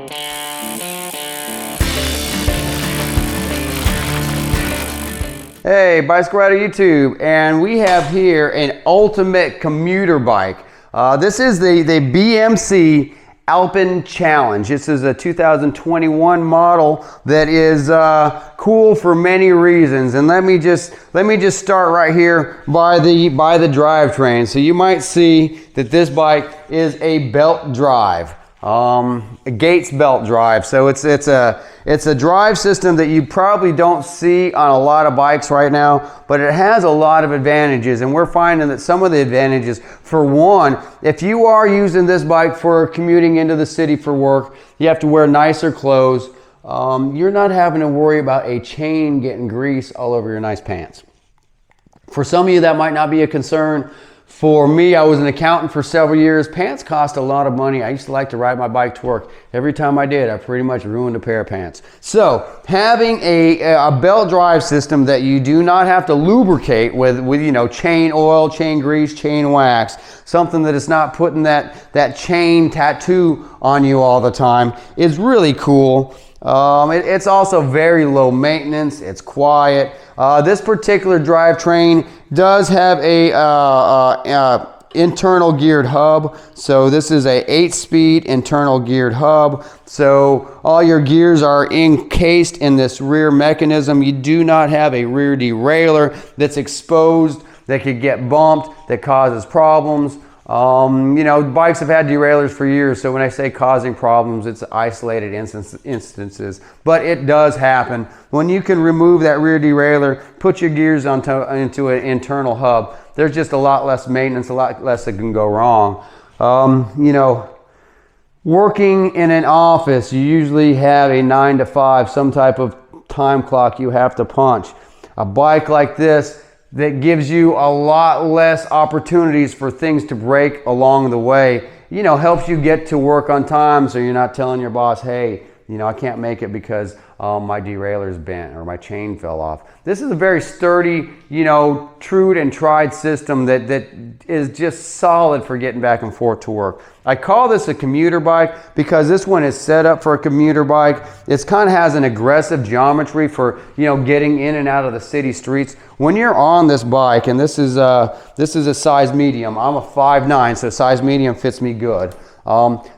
Hey, Bicycle Rider YouTube, and we have here an ultimate commuter bike. This is the BMC Alpenchallenge. This is a 2021 model that is cool for many reasons. And let me just start right here by the drivetrain. So you might see that this bike is a belt drive. A Gates belt drive. So it's a drive system that you probably don't see on a lot of bikes right now, but it has a lot of advantages, and we're finding that some of the advantages, for one, if you are using this bike for commuting into the city for work, you have to wear nicer clothes. You're not having to worry about a chain getting grease all over your nice pants. For some of you, that might not be a concern. For me, I was an accountant for several years. Pants cost a lot of money. I used to like to ride my bike to work. Every time I did, I pretty much ruined a pair of pants. So having a belt drive system that you do not have to lubricate with you know, chain oil, chain grease, chain wax, something that is not putting that chain tattoo on you all the time, is really cool. It's also very low maintenance. It's quiet. This particular drivetrain does have a internal geared hub. So this is a 8-speed internal geared hub. So all your gears are encased in this rear mechanism. You do not have a rear derailleur that's exposed, that could get bumped, that causes problems. You know, bikes have had derailleurs for years, so when I say causing problems, it's isolated instances, but it does happen. When you can remove that rear derailleur, put your gears into an internal hub, there's just a lot less maintenance, a lot less that can go wrong. You know, working in an office, you usually have a 9 to 5, some type of time clock you have to punch. A bike like this that gives you a lot less opportunities for things to break along the way, you know, helps you get to work on time, so you're not telling your boss, hey, you know, I can't make it because my derailleur's bent or my chain fell off. This is a very sturdy, you know, true and tried system that is just solid for getting back and forth to work. I call this a commuter bike because this one is set up for a commuter bike. It kind of has an aggressive geometry for, you know, getting in and out of the city streets. When you're on this bike, and this is a size medium. I'm a 5'9", so size medium fits me good.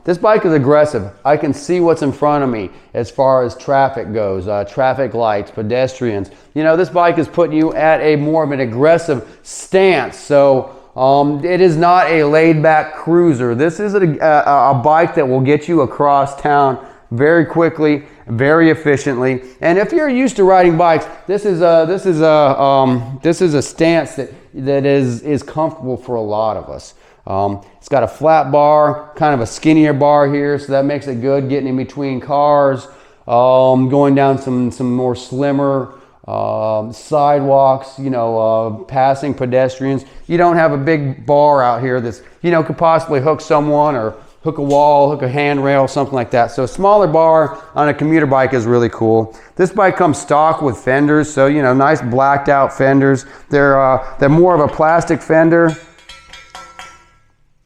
This bike is aggressive. I can see what's in front of me as far as traffic goes, traffic lights, pedestrians. You know, this bike is putting you at a more of an aggressive stance. So it is not a laid-back cruiser. This is a bike that will get you across town very quickly, very efficiently. And if you're used to riding bikes, this is a stance that is comfortable for a lot of us. It's got a flat bar, kind of a skinnier bar here, so that makes it good getting in between cars, going down some more slimmer sidewalks, you know, passing pedestrians. You don't have a big bar out here that's, you know, could possibly hook someone or hook a wall, hook a handrail, something like that. So a smaller bar on a commuter bike is really cool. This bike comes stock with fenders, so, you know, nice blacked out fenders. They're more of a plastic fender.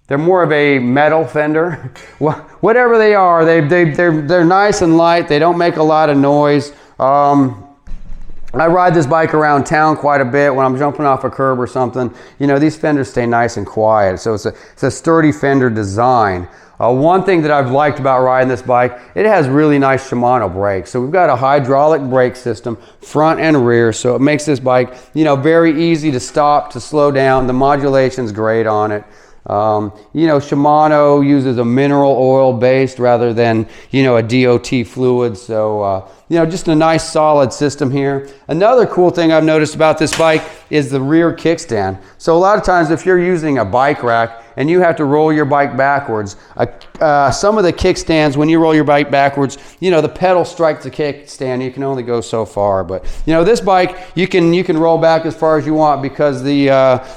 They're more of a metal fender. Whatever they are, they're nice and light. They don't make a lot of noise. I ride this bike around town quite a bit when I'm jumping off a curb or something. You know, these fenders stay nice and quiet, so it's a sturdy fender design. One thing that I've liked about riding this bike, it has really nice Shimano brakes. So we've got a hydraulic brake system, front and rear, so it makes this bike, you know, very easy to stop, to slow down. The modulation's great on it. You know, Shimano uses a mineral oil based rather than, you know, a DOT fluid. So, you know, just a nice solid system here. Another cool thing I've noticed about this bike is the rear kickstand. So a lot of times if you're using a bike rack and you have to roll your bike backwards, some of the kickstands, when you roll your bike backwards, you know, the pedal strikes the kickstand. You can only go so far, but you know, this bike you can roll back as far as you want because the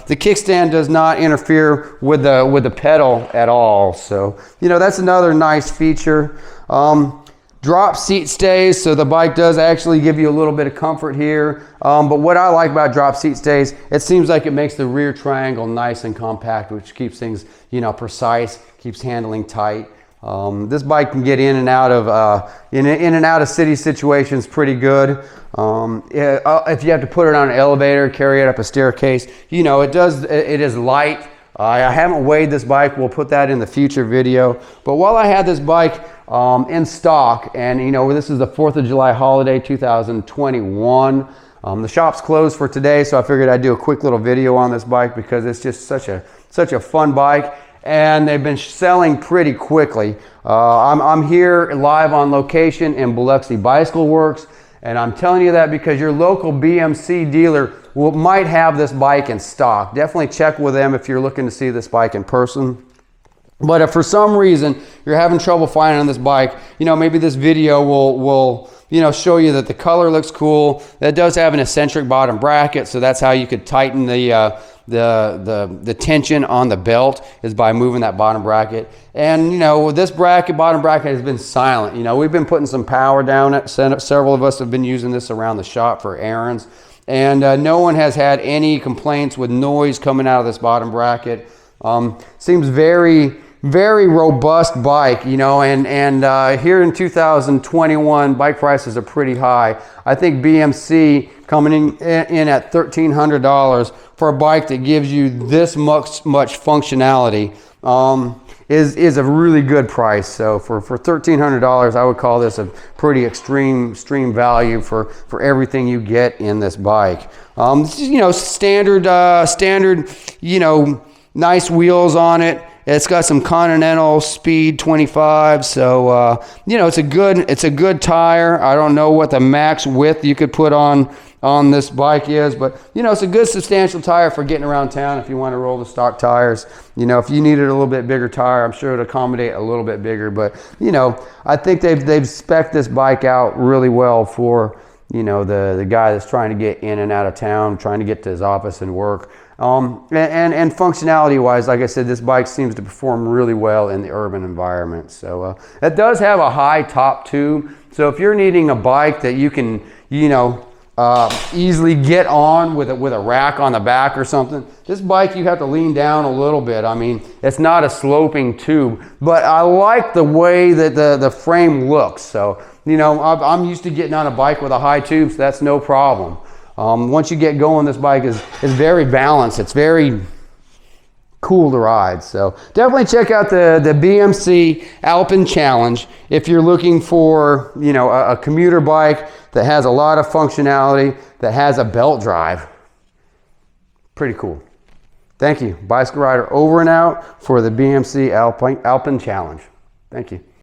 kickstand does not interfere with the pedal at all. So you know, that's another nice feature. Drop seat stays, so the bike does actually give you a little bit of comfort here. But what I like about drop seat stays, it seems like it makes the rear triangle nice and compact, which keeps things, you know, precise, keeps handling tight. This bike can get in and out of in and out of city situations pretty good. If you have to put it on an elevator, carry it up a staircase, you know, it is light. I haven't weighed this bike. We'll put that in the future video. But while I had this bike in stock, and you know, this is the 4th of July holiday 2021. The shop's closed for today, so I figured I'd do a quick little video on this bike because it's just such a fun bike, and they've been selling pretty quickly. I'm here live on location in Biloxi Bicycle Works, and I'm telling you that because your local BMC dealer might have this bike in stock. Definitely check with them if you're looking to see this bike in person. But if for some reason you're having trouble finding this bike, you know, maybe this video will you know, show you that the color looks cool. That does have an eccentric bottom bracket, so that's how you could tighten the tension on the belt, is by moving that bottom bracket. And you know, this bottom bracket has been silent. You know, we've been putting some power down it. Several of us have been using this around the shop for errands, and no one has had any complaints with noise coming out of this bottom bracket. Seems very robust bike, you know, and here in 2021, bike prices are pretty high. I think BMC coming in at $1,300 for a bike that gives you this much functionality is a really good price. So for $1,300, I would call this a pretty extreme value for everything you get in this bike. This is, you know, standard, you know, nice wheels on it. It's got some Continental Speed 25, so you know, it's a good tire. I don't know what the max width you could put on this bike is, but you know, it's a good substantial tire for getting around town if you want to roll the stock tires. You know, if you needed a little bit bigger tire, I'm sure it'd accommodate a little bit bigger, but you know, I think they've spec'd this bike out really well for, you know, the guy that's trying to get in and out of town, trying to get to his office and work. And functionality wise, like I said, this bike seems to perform really well in the urban environment. So it does have a high top tube. So if you're needing a bike that you can, you know, easily get on with a rack on the back or something, this bike you have to lean down a little bit. I mean, it's not a sloping tube, but I like the way that the frame looks. So, you know, I'm used to getting on a bike with a high tube, so that's no problem. Once you get going, this bike is very balanced. It's very cool to ride. So definitely check out the BMC Alpenchallenge if you're looking for, you know, a commuter bike that has a lot of functionality, that has a belt drive. Pretty cool. Thank you. Bicycle Rider over and out for the BMC Alpenchallenge. Thank you.